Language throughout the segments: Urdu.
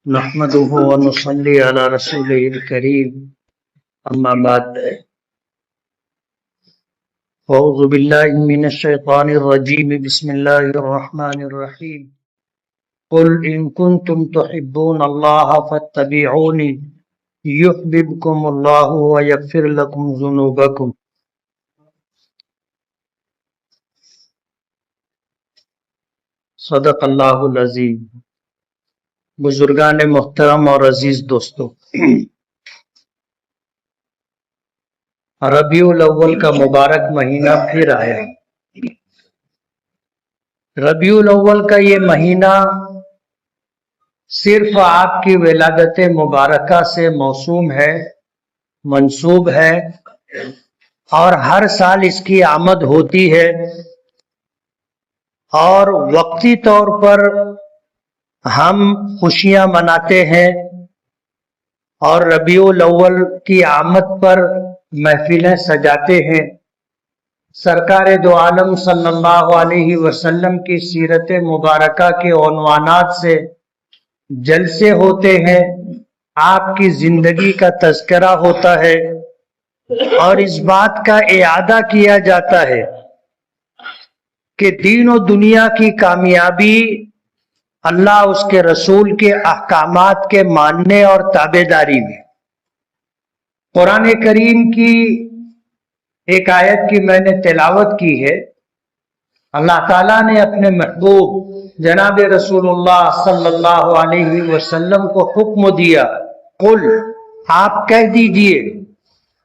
نحمده ونصلي على رسوله الكريم اما بعد اعوذ باللہ من الشیطان الرجیم بسم اللہ الرحمن الرحیم قل ان کنتم تحبون اللہ فاتبعونی یحببکم اللہ ویغفر لکم ذنوبکم۔ صدق اللہ العظیم۔ بزرگان محترم اور عزیز دوستو، ربیع الاول کا مبارک مہینہ پھر آیا۔ ربیع الاول کا یہ مہینہ صرف آپ کی ولادت مبارکہ سے موسوم ہے، منسوب ہے، اور ہر سال اس کی آمد ہوتی ہے، اور وقتی طور پر ہم خوشیاں مناتے ہیں اور ربیع الاول کی آمد پر محفلیں سجاتے ہیں۔ سرکار دو عالم صلی اللہ علیہ وسلم کی سیرت مبارکہ کے عنوانات سے جلسے ہوتے ہیں، آپ کی زندگی کا تذکرہ ہوتا ہے، اور اس بات کا اعادہ کیا جاتا ہے کہ دین و دنیا کی کامیابی اللہ اس کے رسول کے احکامات کے ماننے اور تابعداری میں۔ قرآن کریم کی ایک آیت کی میں نے تلاوت کی ہے۔ اللہ تعالیٰ نے اپنے محبوب جناب رسول اللہ صلی اللہ علیہ وسلم کو حکم دیا، قل، آپ کہہ دیجئے،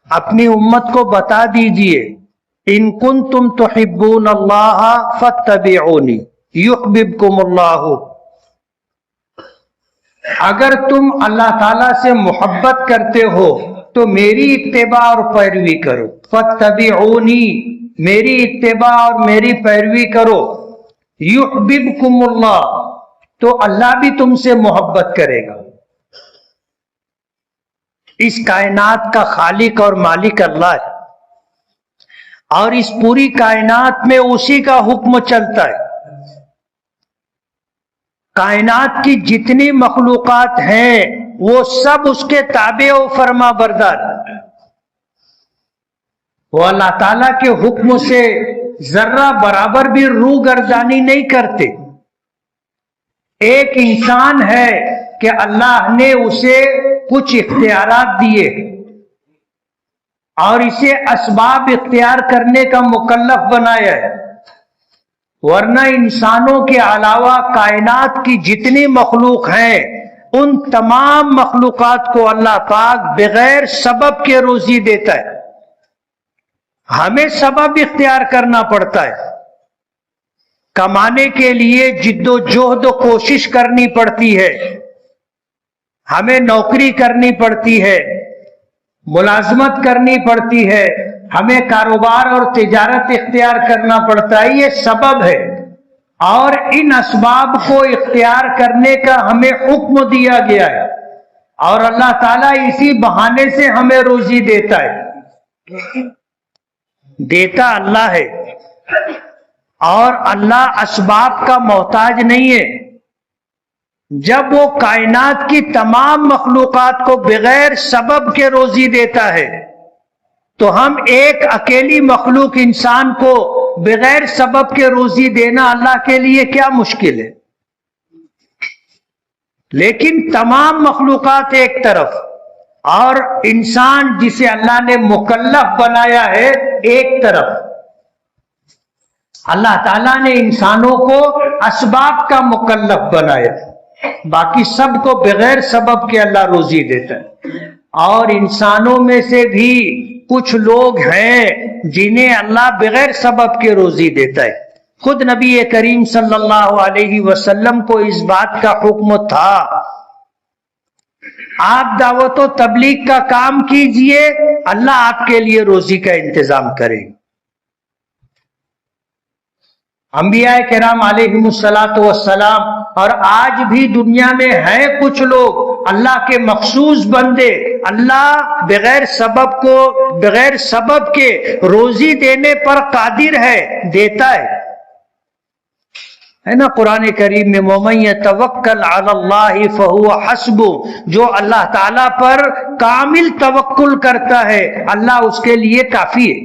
اپنی امت کو بتا دیجئے، ان کنتم تحبون اللہ فاتبعونی یحببکم اللہ، اگر تم اللہ تعالیٰ سے محبت کرتے ہو تو میری اتباع اور پیروی کرو، فاتبعونی، میری اتباع اور میری پیروی کرو، یحببکم اللہ، تو اللہ بھی تم سے محبت کرے گا۔ اس کائنات کا خالق اور مالک اللہ ہے، اور اس پوری کائنات میں اسی کا حکم چلتا ہے۔ کائنات کی جتنی مخلوقات ہیں وہ سب اس کے تابع و فرما بردار، وہ اللہ تعالیٰ کے حکم سے ذرہ برابر بھی روح گردانی نہیں کرتے۔ ایک انسان ہے کہ اللہ نے اسے کچھ اختیارات دیے اور اسے اسباب اختیار کرنے کا مکلف بنایا ہے، ورنہ انسانوں کے علاوہ کائنات کی جتنی مخلوق ہیں ان تمام مخلوقات کو اللہ پاک بغیر سبب کے روزی دیتا ہے۔ ہمیں سبب اختیار کرنا پڑتا ہے، کمانے کے لیے جد و جہد و کوشش کرنی پڑتی ہے، ہمیں نوکری کرنی پڑتی ہے، ملازمت کرنی پڑتی ہے، ہمیں کاروبار اور تجارت اختیار کرنا پڑتا ہے، یہ سبب ہے، اور ان اسباب کو اختیار کرنے کا ہمیں حکم دیا گیا ہے، اور اللہ تعالیٰ اسی بہانے سے ہمیں روزی دیتا ہے۔ دیتا اللہ ہے، اور اللہ اسباب کا محتاج نہیں ہے۔ جب وہ کائنات کی تمام مخلوقات کو بغیر سبب کے روزی دیتا ہے تو ہم ایک اکیلی مخلوق انسان کو بغیر سبب کے روزی دینا اللہ کے لیے کیا مشکل ہے؟ لیکن تمام مخلوقات ایک طرف اور انسان جسے اللہ نے مکلف بنایا ہے ایک طرف۔ اللہ تعالیٰ نے انسانوں کو اسباب کا مکلف بنایا، باقی سب کو بغیر سبب کے اللہ روزی دیتا ہے، اور انسانوں میں سے بھی کچھ لوگ ہیں جنہیں اللہ بغیر سبب کے روزی دیتا ہے۔ خود نبی کریم صلی اللہ علیہ وسلم کو اس بات کا حکم تھا، آپ دعوت و تبلیغ کا کام کیجئے، اللہ آپ کے لیے روزی کا انتظام کرے گا۔ انبیاء کرام علیہم السلام اور آج بھی دنیا میں ہیں کچھ لوگ اللہ کے مخصوص بندے، اللہ بغیر سبب کے روزی دینے پر قادر ہے، دیتا ہے۔ ہے نا قرآن کریم میں وَمَن يَتَوَکَّلْ عَلَى اللَّهِ فَهُوَ حَسْبُهُ، جو اللہ تعالی پر کامل توکل کرتا ہے اللہ اس کے لیے کافی ہے۔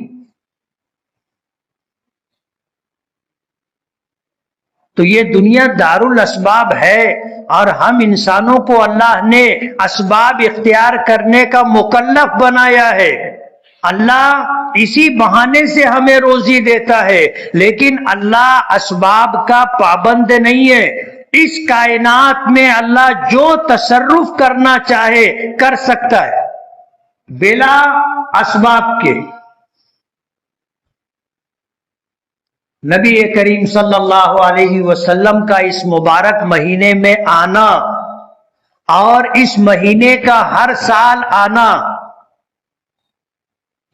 تو یہ دنیا دار الاسباب ہے اور ہم انسانوں کو اللہ نے اسباب اختیار کرنے کا مکلف بنایا ہے۔ اللہ اسی بہانے سے ہمیں روزی دیتا ہے، لیکن اللہ اسباب کا پابند نہیں ہے۔ اس کائنات میں اللہ جو تصرف کرنا چاہے کر سکتا ہے بلا اسباب کے۔ نبی کریم صلی اللہ علیہ وسلم کا اس مبارک مہینے میں آنا اور اس مہینے کا ہر سال آنا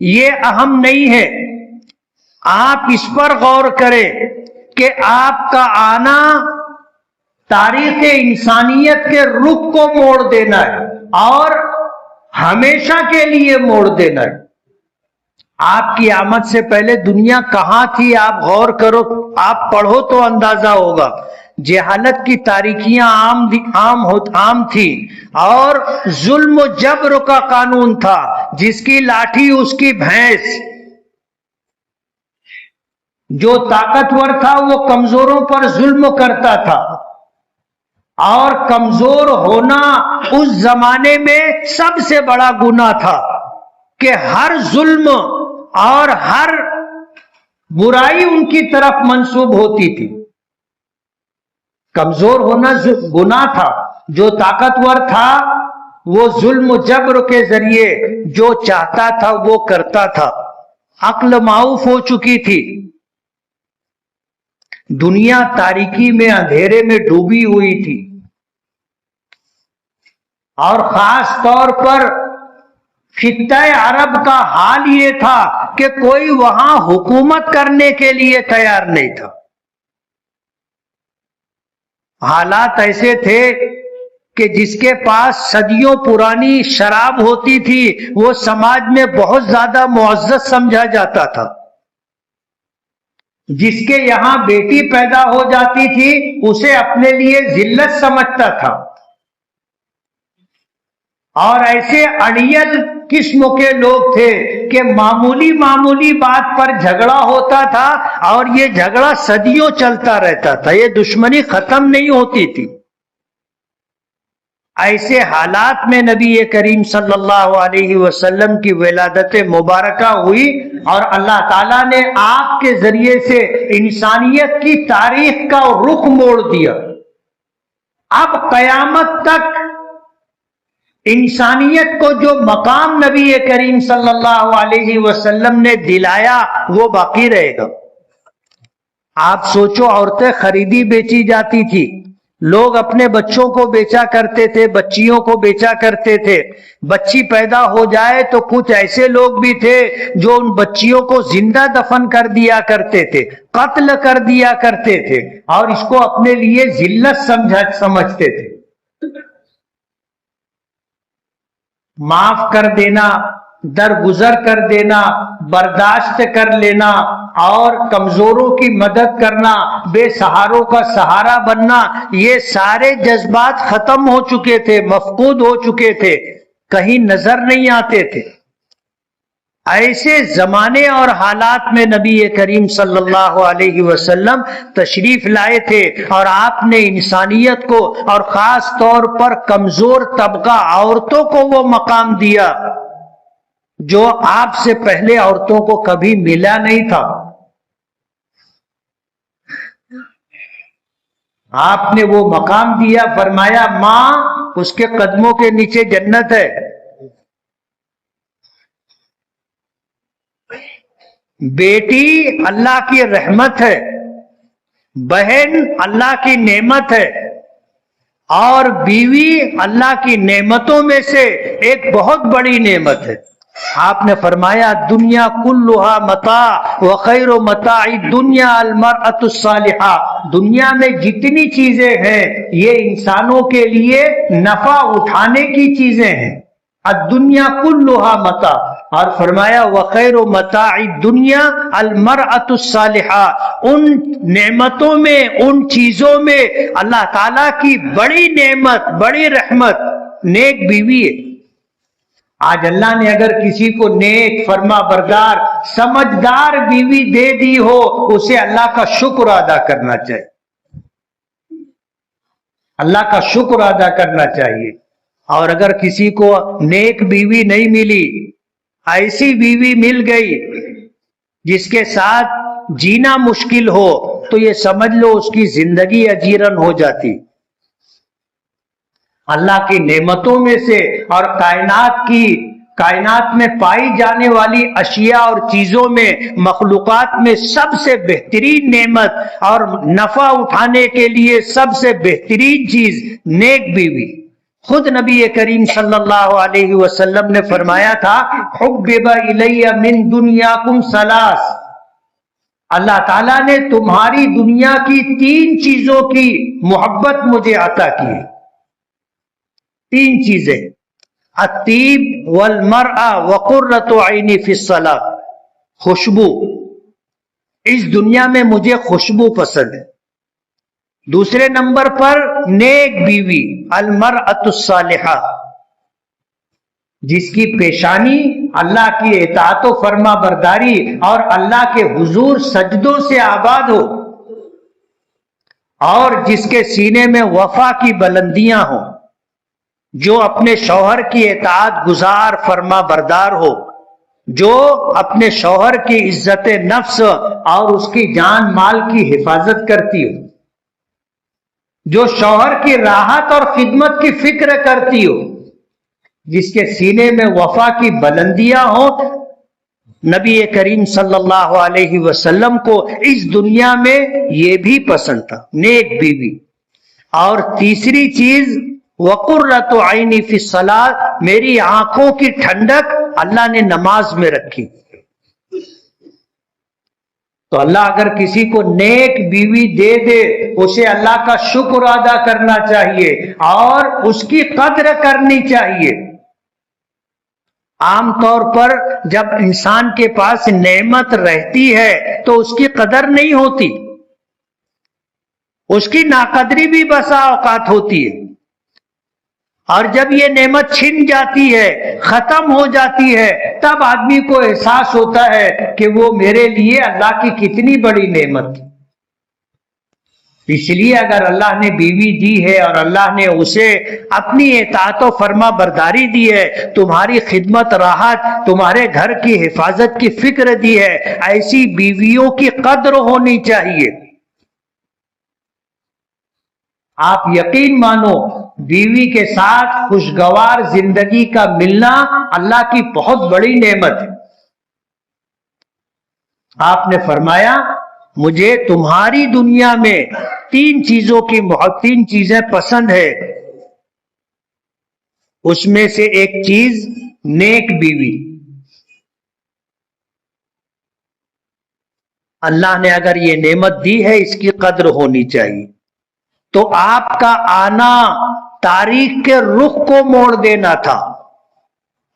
یہ اہم نہیں ہے۔ آپ اس پر غور کریں کہ آپ کا آنا تاریخ انسانیت کے رخ کو موڑ دینا ہے اور ہمیشہ کے لیے موڑ دینا ہے۔ آپ کی آمد سے پہلے دنیا کہاں تھی آپ غور کرو، آپ پڑھو تو اندازہ ہوگا۔ جہالت کی تاریکیاں عام تھی اور ظلم و جبر کا قانون تھا، جس کی لاٹھی اس کی بھینس۔ جو طاقتور تھا وہ کمزوروں پر ظلم کرتا تھا، اور کمزور ہونا اس زمانے میں سب سے بڑا گناہ تھا کہ ہر ظلم اور ہر برائی ان کی طرف منسوب ہوتی تھی۔ کمزور ہونا گناہ تھا، جو طاقتور تھا وہ ظلم و جبر کے ذریعے جو چاہتا تھا وہ کرتا تھا۔ عقل معاف ہو چکی تھی، دنیا تاریکی میں اندھیرے میں ڈوبی ہوئی تھی، اور خاص طور پر خطہ عرب کا حال یہ تھا کہ کوئی وہاں حکومت کرنے کے لیے تیار نہیں تھا۔ حالات ایسے تھے کہ جس کے پاس صدیوں پرانی شراب ہوتی تھی وہ سماج میں بہت زیادہ معزز سمجھا جاتا تھا۔ جس کے یہاں بیٹی پیدا ہو جاتی تھی اسے اپنے لیے ذلت سمجھتا تھا، اور ایسے اڑیل قسم کے لوگ تھے کہ معمولی بات پر جھگڑا ہوتا تھا اور یہ جھگڑا صدیوں چلتا رہتا تھا، یہ دشمنی ختم نہیں ہوتی تھی۔ ایسے حالات میں نبی کریم صلی اللہ علیہ وسلم کی ولادت مبارکہ ہوئی اور اللہ تعالیٰ نے آپ کے ذریعے سے انسانیت کی تاریخ کا رخ موڑ دیا۔ اب قیامت تک انسانیت کو جو مقام نبی کریم صلی اللہ علیہ وسلم نے دلایا وہ باقی رہے گا۔ آپ سوچو، عورتیں خریدی بیچی جاتی تھی، لوگ اپنے بچوں کو بیچا کرتے تھے، بچیوں کو بیچا کرتے تھے۔ بچی پیدا ہو جائے تو کچھ ایسے لوگ بھی تھے جو ان بچیوں کو زندہ دفن کر دیا کرتے تھے، قتل کر دیا کرتے تھے، اور اس کو اپنے لیے ذلت سمجھتے تھے۔ معاف کر دینا، درگزر کر دینا، برداشت کر لینا اور کمزوروں کی مدد کرنا، بے سہاروں کا سہارا بننا، یہ سارے جذبات ختم ہو چکے تھے، مفقود ہو چکے تھے، کہیں نظر نہیں آتے تھے۔ ایسے زمانے اور حالات میں نبی کریم صلی اللہ علیہ وسلم تشریف لائے تھے، اور آپ نے انسانیت کو اور خاص طور پر کمزور طبقہ عورتوں کو وہ مقام دیا جو آپ سے پہلے عورتوں کو کبھی ملا نہیں تھا۔ آپ نے وہ مقام دیا، فرمایا ماں اس کے قدموں کے نیچے جنت ہے، بیٹی اللہ کی رحمت ہے، بہن اللہ کی نعمت ہے، اور بیوی اللہ کی نعمتوں میں سے ایک بہت بڑی نعمت ہے۔ آپ نے فرمایا دنیا کلھا متاع وخیر متاع الدنیا المرأۃ الصالحہ، دنیا میں جتنی چیزیں ہیں یہ انسانوں کے لیے نفع اٹھانے کی چیزیں ہیں۔ الدنیا کلھا متاع، اور فرمایا وخیر متاع الدنیا المرأۃ الصالحہ، ان نعمتوں میں، ان چیزوں میں اللہ تعالیٰ کی بڑی نعمت، بڑی رحمت نیک بیوی ہے۔ آج اللہ نے اگر کسی کو نیک، فرما بردار، سمجھدار بیوی دے دی ہو، اسے اللہ کا شکر ادا کرنا چاہیے، اللہ کا شکر ادا کرنا چاہیے۔ اور اگر کسی کو نیک بیوی نہیں ملی، ایسی بیوی مل گئی جس کے ساتھ جینا مشکل ہو، تو یہ سمجھ لو اس کی زندگی اجیرن ہو جاتی۔ اللہ کی نعمتوں میں سے اور کائنات میں پائی جانے والی اشیاء اور چیزوں میں، مخلوقات میں سب سے بہترین نعمت اور نفع اٹھانے کے لیے سب سے بہترین چیز نیک بیوی۔ خود نبی کریم صلی اللہ علیہ وسلم نے فرمایا تھا حبب الی من دنیاکم ثلاث، اللہ تعالیٰ نے تمہاری دنیا کی 3 چیزوں کی محبت مجھے عطا کی ہے۔ 3 چیزیں، الطیب والمرأة وقرۃ عینی فی الصلاۃ، خوشبو، اس دنیا میں مجھے خوشبو پسند ہے۔ دوسرے نمبر پر نیک بیوی، المرأۃ الصالحہ، جس کی پیشانی اللہ کی اطاعت و فرما برداری اور اللہ کے حضور سجدوں سے آباد ہو، اور جس کے سینے میں وفا کی بلندیاں ہوں، جو اپنے شوہر کی اطاعت گزار فرما بردار ہو، جو اپنے شوہر کی عزت نفس اور اس کی جان مال کی حفاظت کرتی ہو، جو شوہر کی راحت اور خدمت کی فکر کرتی ہو، جس کے سینے میں وفا کی بلندیاں ہوں۔ نبی کریم صلی اللہ علیہ وسلم کو اس دنیا میں یہ بھی پسند تھا، نیک بیوی۔ اور تیسری چیز وقرۃ عینی فی الصلاۃ، میری آنکھوں کی ٹھنڈک اللہ نے نماز میں رکھی۔ تو اللہ اگر کسی کو نیک بیوی دے دے، اسے اللہ کا شکر ادا کرنا چاہیے اور اس کی قدر کرنی چاہیے۔ عام طور پر جب انسان کے پاس نعمت رہتی ہے تو اس کی قدر نہیں ہوتی، اس کی ناقدری بھی بسا اوقات ہوتی ہے، اور جب یہ نعمت چھن جاتی ہے، ختم ہو جاتی ہے، تب آدمی کو احساس ہوتا ہے کہ وہ میرے لیے اللہ کی کتنی بڑی نعمت تھی۔ اس لیے اگر اللہ نے بیوی دی ہے اور اللہ نے اسے اپنی اطاعت و فرما برداری دی ہے، تمہاری خدمت راحت، تمہارے گھر کی حفاظت کی فکر دی ہے، ایسی بیویوں کی قدر ہونی چاہیے۔ آپ یقین مانو، بیوی کے ساتھ خوشگوار زندگی کا ملنا اللہ کی بہت بڑی نعمت ہے۔ آپ نے فرمایا مجھے تمہاری دنیا میں 3 چیزوں کی 3 چیزیں پسند ہے، اس میں سے ایک چیز نیک بیوی۔ اللہ نے اگر یہ نعمت دی ہے، اس کی قدر ہونی چاہیے۔ تو آپ کا آنا تاریخ کے رخ کو موڑ دینا تھا،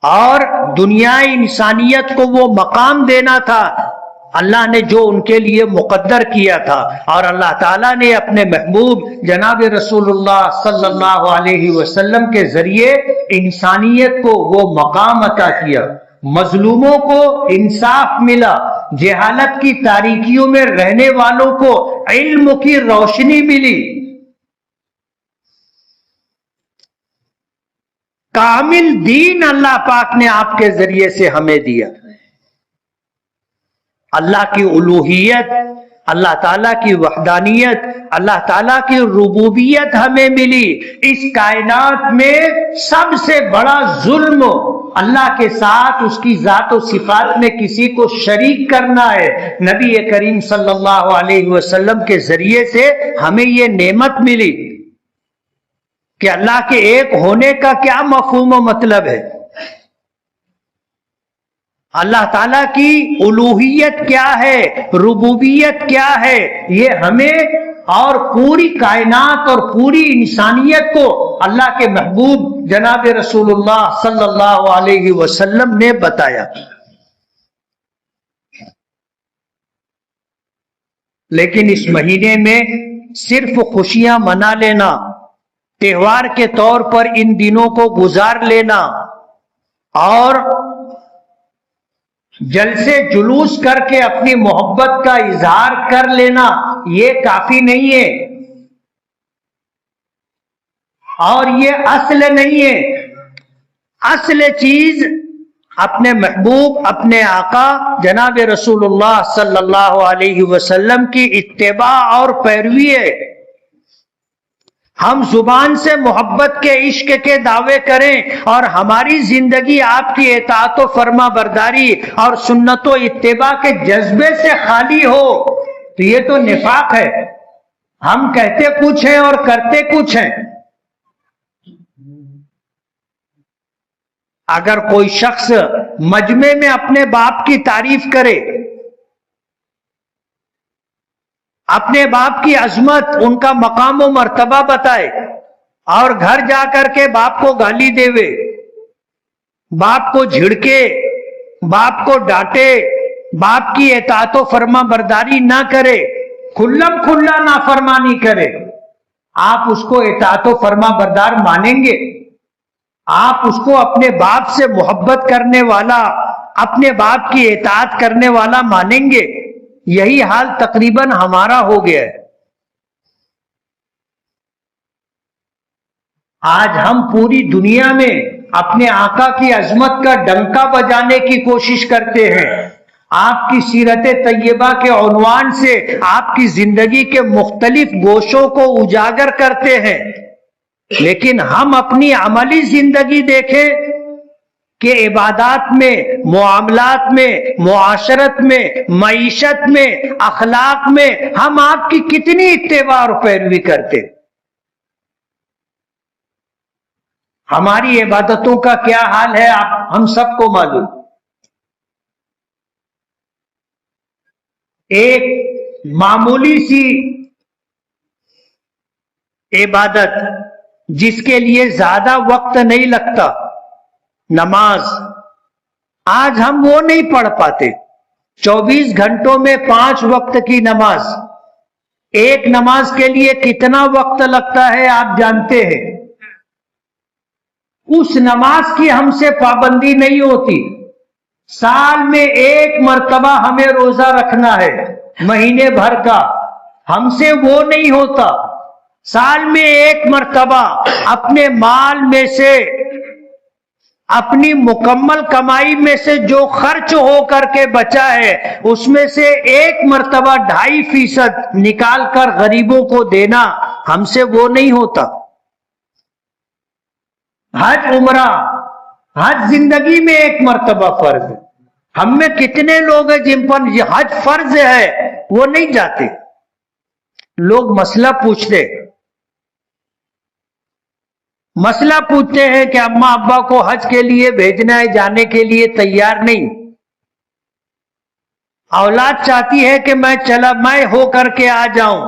اور دنیا انسانیت کو وہ مقام دینا تھا اللہ نے جو ان کے لیے مقدر کیا تھا۔ اور اللہ تعالیٰ نے اپنے محبوب جناب رسول اللہ صلی اللہ علیہ وسلم کے ذریعے انسانیت کو وہ مقام عطا کیا، مظلوموں کو انصاف ملا، جہالت کی تاریکیوں میں رہنے والوں کو علم کی روشنی ملی، کامل دین اللہ پاک نے آپ کے ذریعے سے ہمیں دیا۔ اللہ کی الوہیت، اللہ تعالیٰ کی وحدانیت، اللہ تعالیٰ کی ربوبیت ہمیں ملی۔ اس کائنات میں سب سے بڑا ظلم اللہ کے ساتھ اس کی ذات و صفات میں کسی کو شریک کرنا ہے۔ نبی کریم صلی اللہ علیہ وسلم کے ذریعے سے ہمیں یہ نعمت ملی کہ اللہ کے ایک ہونے کا کیا مفہوم و مطلب ہے، اللہ تعالیٰ کی الوہیت کیا ہے، ربوبیت کیا ہے، یہ ہمیں اور پوری کائنات اور پوری انسانیت کو اللہ کے محبوب جناب رسول اللہ صلی اللہ علیہ وسلم نے بتایا. لیکن اس مہینے میں صرف خوشیاں منا لینا، تہوار کے طور پر ان دنوں کو گزار لینا اور جلسے جلوس کر کے اپنی محبت کا اظہار کر لینا، یہ کافی نہیں ہے اور یہ اصل نہیں ہے. اصل چیز اپنے محبوب، اپنے آقا جناب رسول اللہ صلی اللہ علیہ وسلم کی اتباع اور پیروی ہے. ہم زبان سے محبت کے عشق کے دعوے کریں اور ہماری زندگی آپ کی اطاعت و فرما برداری اور سنت و اتباع کے جذبے سے خالی ہو تو یہ تو نفاق ہے. ہم کہتے کچھ ہیں اور کرتے کچھ ہیں. اگر کوئی شخص مجمع میں اپنے باپ کی تعریف کرے، اپنے باپ کی عظمت، ان کا مقام و مرتبہ بتائے اور گھر جا کر کے باپ کو گالی دے، باپ کو جھڑکے، باپ کو ڈانٹے، باپ کی اطاعت و فرما برداری نہ کرے، کھلم کھلا نافرمانی کرے، آپ اس کو اطاعت و فرما بردار مانیں گے؟ آپ اس کو اپنے باپ سے محبت کرنے والا، اپنے باپ کی اطاعت کرنے والا مانیں گے؟ یہی حال تقریباً ہمارا ہو گیا ہے. آج ہم پوری دنیا میں اپنے آقا کی عظمت کا ڈنکا بجانے کی کوشش کرتے ہیں، آپ کی سیرت طیبہ کے عنوان سے آپ کی زندگی کے مختلف گوشوں کو اجاگر کرتے ہیں، لیکن ہم اپنی عملی زندگی دیکھیں کہ عبادات میں، معاملات میں، معاشرت میں، معیشت میں، اخلاق میں ہم آپ کی کتنی اتباع اور پیروی کرتے. ہماری عبادتوں کا کیا حال ہے ہم سب کو معلوم. ایک معمولی سی عبادت جس کے لیے زیادہ وقت نہیں لگتا، نماز، آج ہم وہ نہیں پڑھ پاتے. 24 گھنٹوں میں 5 وقت کی نماز، ایک نماز کے لیے کتنا وقت لگتا ہے آپ جانتے ہیں. اس نماز کی ہم سے پابندی نہیں ہوتی. سال میں ایک مرتبہ ہمیں روزہ رکھنا ہے مہینے بھر کا، ہم سے وہ نہیں ہوتا. سال میں ایک مرتبہ اپنے مال میں سے، اپنی مکمل کمائی میں سے جو خرچ ہو کر کے بچا ہے اس میں سے ایک مرتبہ 2.5% نکال کر غریبوں کو دینا ہم سے وہ نہیں ہوتا. حج، عمرہ، حج زندگی میں ایک مرتبہ فرض ہے. ہم میں کتنے لوگ ہیں جن پر حج فرض ہے وہ نہیں جاتے. لوگ مسئلہ پوچھتے ہیں کہ اماں ابا کو حج کے لیے بھیجنا ہے، جانے کے لیے تیار نہیں. اولاد چاہتی ہے کہ میں ہو کر کے آ جاؤں،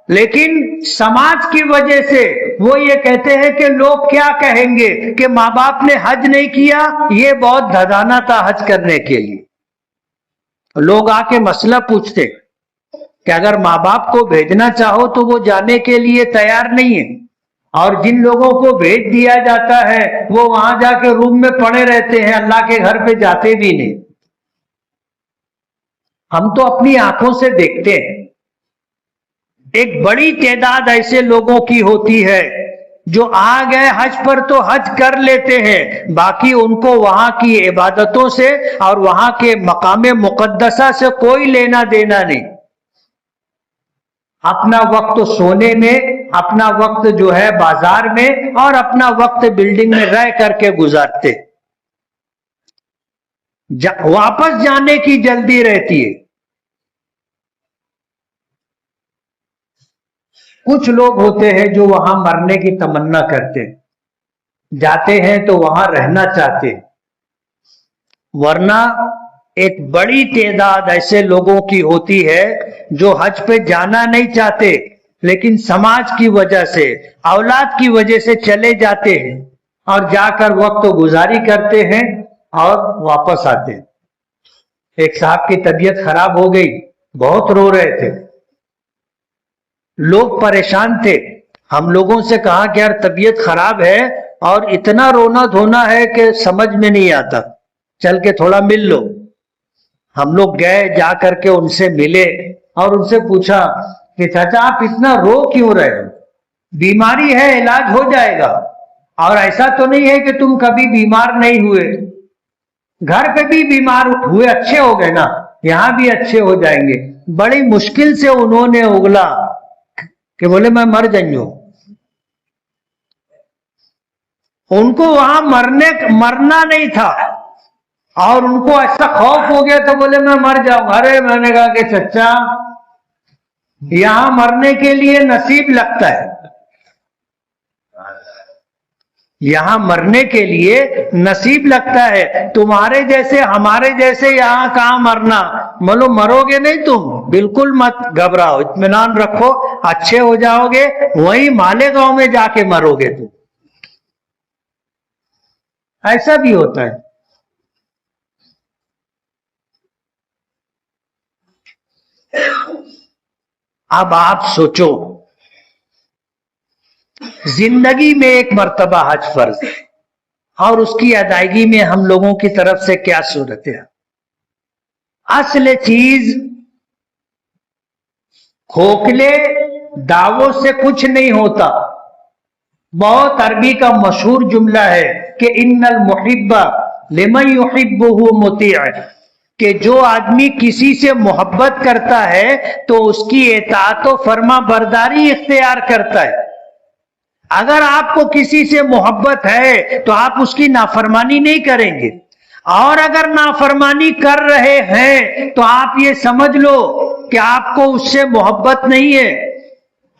لیکن سماج کی وجہ سے وہ یہ کہتے ہیں کہ لوگ کیا کہیں گے کہ ماں باپ نے حج نہیں کیا، یہ بہت دھدانا تھا حج کرنے کے لیے. لوگ آ کے مسئلہ پوچھتے کہ اگر ماں باپ کو بھیجنا چاہو تو وہ جانے کے لیے تیار نہیں ہے، اور جن لوگوں کو بھیج دیا جاتا ہے وہ وہاں جا کے روم میں پڑے رہتے ہیں، اللہ کے گھر پہ جاتے بھی نہیں. ہم تو اپنی آنکھوں سے دیکھتے ہیں. ایک بڑی تعداد ایسے لوگوں کی ہوتی ہے جو آ گئے حج پر تو حج کر لیتے ہیں، باقی ان کو وہاں کی عبادتوں سے اور وہاں کے مقام مقدسہ سے کوئی لینا دینا نہیں. اپنا وقت سونے میں، اپنا وقت جو ہے بازار میں، اور اپنا وقت بلڈنگ میں رہ کر کے گزارتے. واپس جانے کی جلدی رہتی ہے. کچھ لوگ ہوتے ہیں جو وہاں مرنے کی تمنا کرتے، جاتے ہیں تو وہاں رہنا چاہتے، ورنہ ایک بڑی تعداد ایسے لوگوں کی ہوتی ہے جو حج پہ جانا نہیں چاہتے، لیکن سماج کی وجہ سے، اولاد کی وجہ سے چلے جاتے ہیں اور جا کر وقت گزاری کرتے ہیں اور واپس آتے ہیں۔ ایک صاحب کی طبیعت خراب ہو گئی، بہت رو رہے تھے، لوگ پریشان تھے، ہم لوگوں سے کہا کہ یار طبیعت خراب ہے اور اتنا رونا دھونا ہے کہ سمجھ میں نہیں آتا، چل کے تھوڑا مل لو۔ ہم لوگ گئے، جا کر کے ان سے ملے اور ان سے پوچھا کہ چاچا آپ اتنا رو کیوں رہے ہو؟ بیماری ہے، علاج ہو جائے گا، اور ایسا تو نہیں ہے کہ تم کبھی بیمار نہیں ہوئے، گھر پہ بھی بیمار ہوئے، اچھے ہو گئے نا، یہاں بھی اچھے ہو جائیں گے۔ بڑی مشکل سے انہوں نے اگلا کہ بولے میں مر جائوں۔ ان کو وہاں مرنا نہیں تھا اور ان کو ایسا خوف ہو گیا تو بولے میں مر جاؤں۔ ارے میں نے کہا کہ چچا یہاں مرنے کے لیے نصیب لگتا ہے، یہاں مرنے کے لیے نصیب لگتا ہے، تمہارے جیسے ہمارے جیسے یہاں کہاں مرنا، ملو مرو گے نہیں تم، بالکل مت گھبراؤ، اطمینان رکھو، اچھے ہو جاؤ گے، وہیں مالیگاؤں میں جا کے مرو گے تم۔ ایسا بھی ہوتا ہے۔ اب آپ سوچو، زندگی میں ایک مرتبہ حج فرض ہے اور اس کی ادائیگی میں ہم لوگوں کی طرف سے کیا صورت ہے؟ اصل چیز کھوکھلے دعووں سے کچھ نہیں ہوتا۔ بہت عربی کا مشہور جملہ ہے کہ ان المحب لمن يحبه مطیع، کہ جو آدمی کسی سے محبت کرتا ہے تو اس کی اطاعت و فرما برداری اختیار کرتا ہے۔ اگر آپ کو کسی سے محبت ہے تو آپ اس کی نافرمانی نہیں کریں گے، اور اگر نافرمانی کر رہے ہیں تو آپ یہ سمجھ لو کہ آپ کو اس سے محبت نہیں ہے۔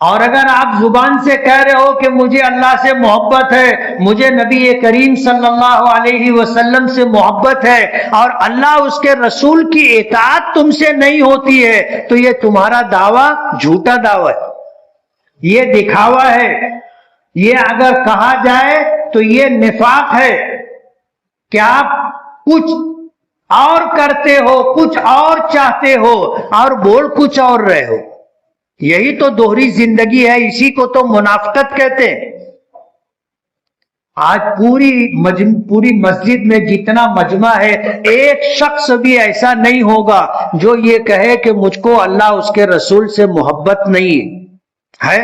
اور اگر آپ زبان سے کہہ رہے ہو کہ مجھے اللہ سے محبت ہے، مجھے نبی کریم صلی اللہ علیہ وسلم سے محبت ہے، اور اللہ اس کے رسول کی اطاعت تم سے نہیں ہوتی ہے، تو یہ تمہارا دعویٰ جھوٹا دعویٰ ہے، یہ دکھاوا ہے۔ یہ اگر کہا جائے تو یہ نفاق ہے کہ آپ کچھ اور کرتے ہو، کچھ اور چاہتے ہو اور بول کچھ اور رہے ہو۔ یہی تو دوہری زندگی ہے، اسی کو تو منافقت کہتے ہیں۔ آج پوری مسجد میں جتنا مجمع ہے، ایک شخص بھی ایسا نہیں ہوگا جو یہ کہے کہ مجھ کو اللہ اس کے رسول سے محبت نہیں ہے۔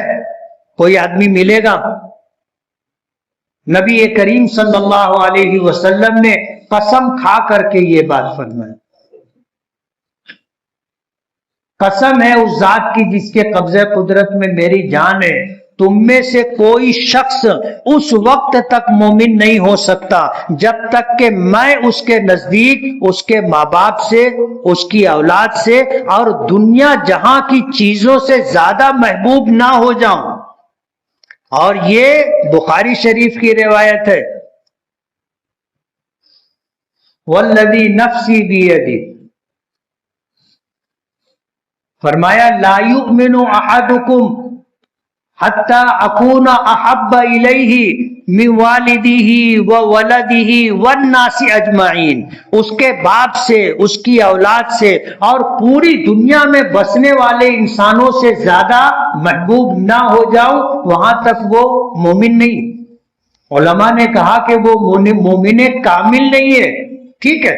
کوئی آدمی ملے گا؟ نبی کریم صلی اللہ علیہ وسلم نے قسم کھا کر کے یہ بات فرمائی، قسم ہے اس ذات کی جس کے قبضہ قدرت میں میری جان ہے، تم میں سے کوئی شخص اس وقت تک مومن نہیں ہو سکتا جب تک کہ میں اس کے نزدیک اس کے ماں باپ سے، اس کی اولاد سے اور دنیا جہاں کی چیزوں سے زیادہ محبوب نہ ہو جاؤں۔ اور یہ بخاری شریف کی روایت ہے، والذی نفسی بیدی، فرمایا لا یؤمن احدکم حتی اکون احب الیہ من والدہ وولدہ والناس اجمعین، اس کے باپ سے، اس کی اولاد سے اور پوری دنیا میں بسنے والے انسانوں سے زیادہ محبوب نہ ہو جاؤں، وہاں تک وہ مومن نہیں۔ علماء نے کہا کہ وہ مومن کامل نہیں ہے، ٹھیک ہے،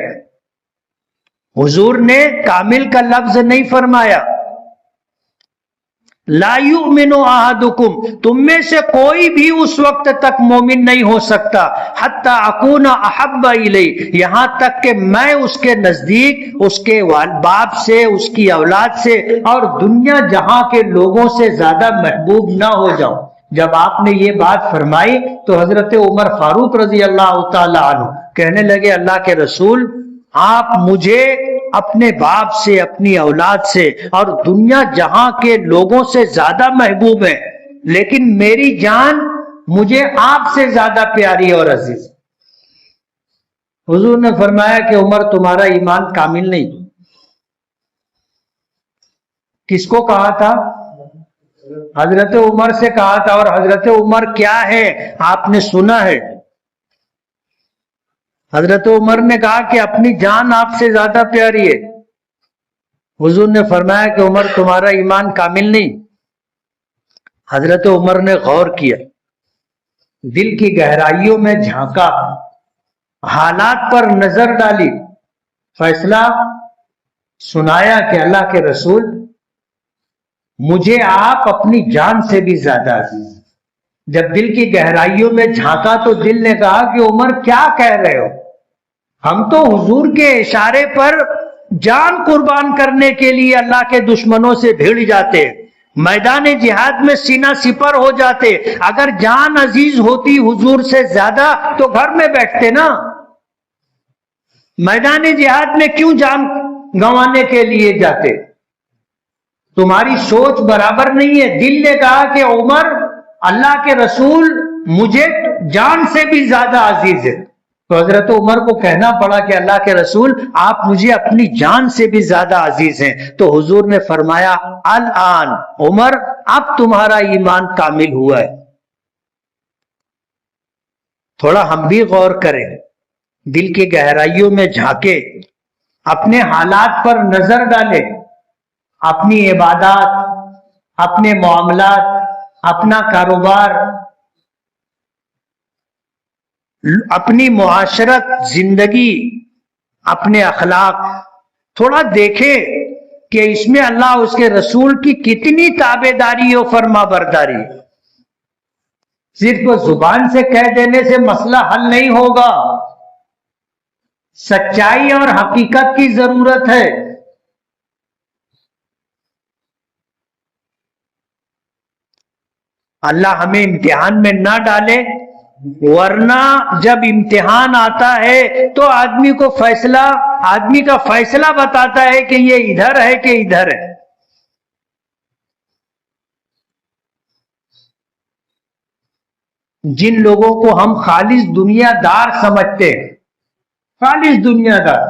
حضور نے کامل کا لفظ نہیں فرمایا۔ لا یؤمن احدکم، تم میں سے کوئی بھی اس وقت تک مومن نہیں ہو سکتا حتی اکون احب الیہ، یہاں تک کہ میں اس کے نزدیک اس کے باپ سے، اس کی اولاد سے اور دنیا جہاں کے لوگوں سے زیادہ محبوب نہ ہو جاؤں۔ جب آپ نے یہ بات فرمائی تو حضرت عمر فاروق رضی اللہ تعالی عنہ کہنے لگے اللہ کے رسول، آپ مجھے اپنے باپ سے، اپنی اولاد سے اور دنیا جہاں کے لوگوں سے زیادہ محبوب ہیں، لیکن میری جان مجھے آپ سے زیادہ پیاری اور عزیز۔ حضور نے فرمایا کہ عمر تمہارا ایمان کامل نہیں۔ کس کو کہا تھا؟ حضرت عمر سے کہا تھا، اور حضرت عمر کیا ہے آپ نے سنا ہے؟ حضرت عمر نے کہا کہ اپنی جان آپ سے زیادہ پیاری ہے۔ حضور نے فرمایا کہ عمر تمہارا ایمان کامل نہیں۔ حضرت عمر نے غور کیا، دل کی گہرائیوں میں جھانکا، حالات پر نظر ڈالی، فیصلہ سنایا کہ اللہ کے رسول، مجھے آپ اپنی جان سے بھی زیادہ عزیز ہیں۔ جب دل کی گہرائیوں میں جھانکا تو دل نے کہا کہ عمر کیا کہہ رہے ہو؟ ہم تو حضور کے اشارے پر جان قربان کرنے کے لیے اللہ کے دشمنوں سے بھیڑ جاتے، میدان جہاد میں سینہ سپر ہو جاتے۔ اگر جان عزیز ہوتی حضور سے زیادہ تو گھر میں بیٹھتے نا، میدان جہاد میں کیوں جان گنوانے کے لیے جاتے؟ تمہاری سوچ برابر نہیں ہے۔ دل نے کہا کہ عمر، اللہ کے رسول مجھے جان سے بھی زیادہ عزیز ہے۔ تو حضرت عمر کو کہنا پڑا کہ اللہ کے رسول آپ مجھے اپنی جان سے بھی زیادہ عزیز ہیں۔ تو حضور نے فرمایا الآن عمر، اب تمہارا ایمان کامل ہوا ہے۔ تھوڑا ہم بھی غور کریں، دل کی گہرائیوں میں جھانکے، اپنے حالات پر نظر ڈالے، اپنی عبادات، اپنے معاملات، اپنا کاروبار، اپنی معاشرت، زندگی، اپنے اخلاق، تھوڑا دیکھے کہ اس میں اللہ اس کے رسول کی کتنی تابع داری اور فرما برداری۔ صرف زبان سے کہہ دینے سے مسئلہ حل نہیں ہوگا، سچائی اور حقیقت کی ضرورت ہے۔ اللہ ہمیں امتحان میں نہ ڈالے، ورنہ جب امتحان آتا ہے تو آدمی کا فیصلہ بتاتا ہے کہ یہ ادھر ہے کہ ادھر ہے۔ جن لوگوں کو ہم خالص دنیا دار سمجھتے ہیں، خالص دنیا دار،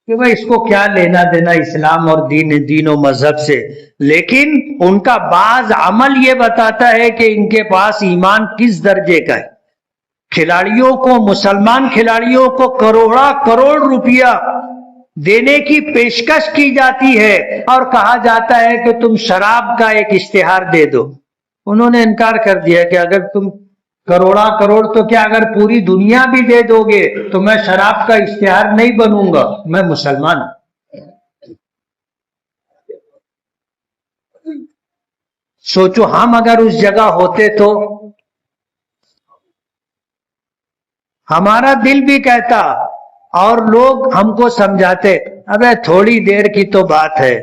کہ بھئی اس کو کیا لینا دینا اسلام اور دین و مذہب سے، لیکن ان کا بعض عمل یہ بتاتا ہے کہ ان کے پاس ایمان کس درجے کا ہے۔ کھلاڑیوں کو، مسلمان کھلاڑیوں کو کروڑ روپیہ دینے کی پیشکش کی جاتی ہے اور کہا جاتا ہے کہ تم شراب کا ایک اشتہار دے دو۔ انہوں نے انکار کر دیا کہ اگر تم کروڑ تو کیا اگر پوری دنیا بھی دے دو گے تو میں شراب کا اشتہار نہیں بنوں گا، میں مسلمان ہوں۔ سوچو ہم اگر اس جگہ ہوتے تو ہمارا دل بھی کہتا اور لوگ ہم کو سمجھاتے، ابے تھوڑی دیر کی تو بات ہے،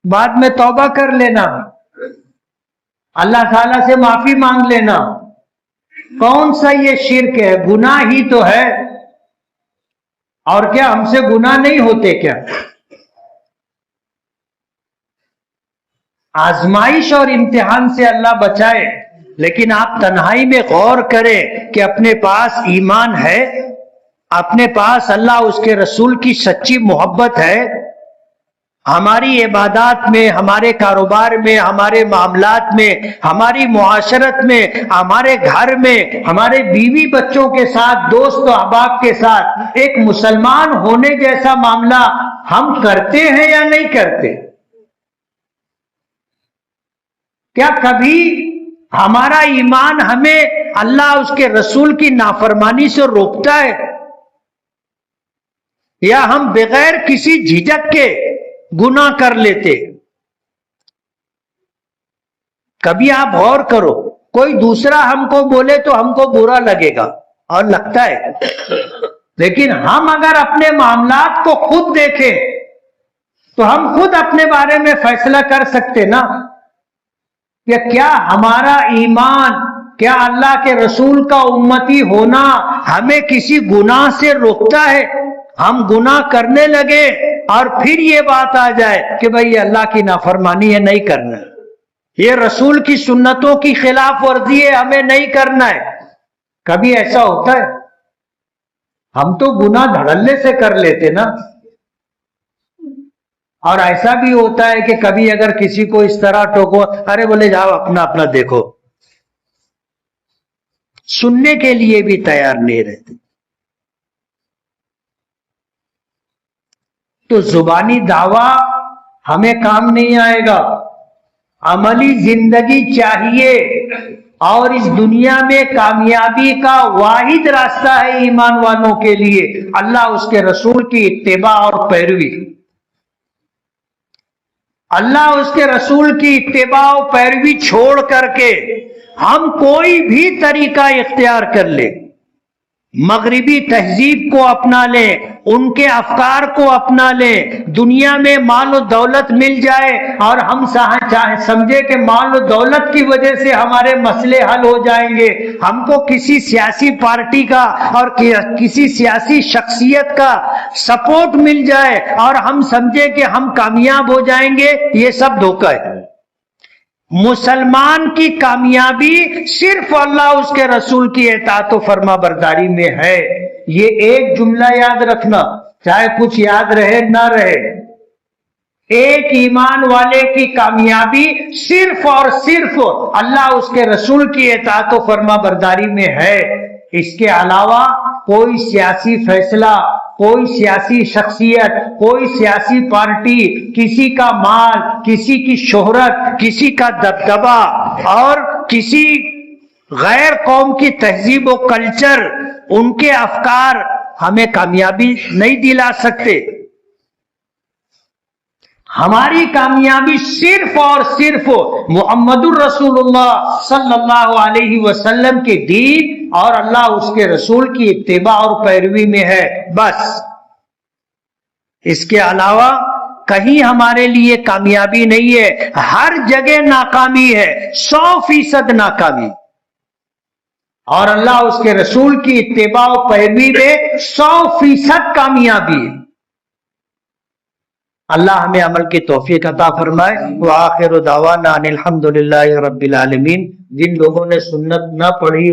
بعد میں توبہ کر لینا، اللہ تعالیٰ سے معافی مانگ لینا، کون سا یہ شرک ہے، گناہ ہی تو ہے، اور کیا ہم سے گناہ نہیں ہوتے کیا؟ آزمائش اور امتحان سے اللہ بچائے، لیکن آپ تنہائی میں غور کریں کہ اپنے پاس ایمان ہے، اپنے پاس اللہ اس کے رسول کی سچی محبت ہے، ہماری عبادات میں، ہمارے کاروبار میں، ہمارے معاملات میں، ہماری معاشرت میں، ہمارے گھر میں، ہمارے بیوی بچوں کے ساتھ، دوست و احباب کے ساتھ ایک مسلمان ہونے جیسا معاملہ ہم کرتے ہیں یا نہیں کرتے؟ کیا کبھی ہمارا ایمان ہمیں اللہ اس کے رسول کی نافرمانی سے روکتا ہے؟ یا ہم بغیر کسی جھجک کے گناہ کر لیتے؟ کبھی آپ غور کرو، کوئی دوسرا ہم کو بولے تو ہم کو برا لگے گا اور لگتا ہے، لیکن ہم اگر اپنے معاملات کو خود دیکھیں تو ہم خود اپنے بارے میں فیصلہ کر سکتے نا کہ کیا ہمارا ایمان، کیا اللہ کے رسول کا امتی ہونا ہمیں کسی گناہ سے روکتا ہے؟ ہم گناہ کرنے لگے اور پھر یہ بات آ جائے کہ بھئی اللہ کی نافرمانی ہے، نہیں کرنا، یہ رسول کی سنتوں کی خلاف ورزی ہے، ہمیں نہیں کرنا ہے۔ کبھی ایسا ہوتا ہے؟ ہم تو گناہ دھڑلے سے کر لیتے نا، اور ایسا بھی ہوتا ہے کہ کبھی اگر کسی کو اس طرح ٹوکو، ارے بولے جاؤ اپنا اپنا دیکھو، سننے کے لیے بھی تیار نہیں رہتے. تو زبانی دعویٰ ہمیں کام نہیں آئے گا، عملی زندگی چاہیے. اور اس دنیا میں کامیابی کا واحد راستہ ہے ایمان والوں کے لیے اللہ اس کے رسول کی اتباع اور پیروی. اللہ اس کے رسول کی اتباع و پیروی چھوڑ کر کے ہم کوئی بھی طریقہ اختیار کر لیں، مغربی تہذیب کو اپنا لیں، ان کے افکار کو اپنا لیں، دنیا میں مال و دولت مل جائے اور ہم سمجھے کہ مال و دولت کی وجہ سے ہمارے مسئلے حل ہو جائیں گے، ہم کو کسی سیاسی پارٹی کا اور کسی سیاسی شخصیت کا سپورٹ مل جائے اور ہم سمجھے کہ ہم کامیاب ہو جائیں گے، یہ سب دھوکہ ہے. مسلمان کی کامیابی صرف اللہ اس کے رسول کی اطاعت و فرما برداری میں ہے. یہ ایک جملہ یاد رکھنا، چاہے کچھ یاد رہے نہ رہے. ایک ایمان والے کی کامیابی صرف اور صرف اللہ اس کے رسول کی اطاعت و فرما برداری میں ہے. اس کے علاوہ کوئی سیاسی فیصلہ، کوئی سیاسی شخصیت، کوئی سیاسی پارٹی، کسی کا مال، کسی کی شہرت، کسی کا دبدبہ اور کسی غیر قوم کی تہذیب و کلچر، ان کے افکار ہمیں کامیابی نہیں دلا سکتے. ہماری کامیابی صرف اور صرف محمد الرسول اللہ صلی اللہ علیہ وسلم کے دین اور اللہ اس کے رسول کی اتباع اور پیروی میں ہے، بس. اس کے علاوہ کہیں ہمارے لیے کامیابی نہیں ہے، ہر جگہ ناکامی ہے، 100% ناکامی. اور اللہ اس کے رسول کی اتباع و پیروی میں 100% کامیابی ہے. اللہ ہمیں عمل کی توفیق عطا فرمائے. وآخر دعوانا ان الحمد للہ رب العالمین. جن لوگوں نے سنت نہ پڑھی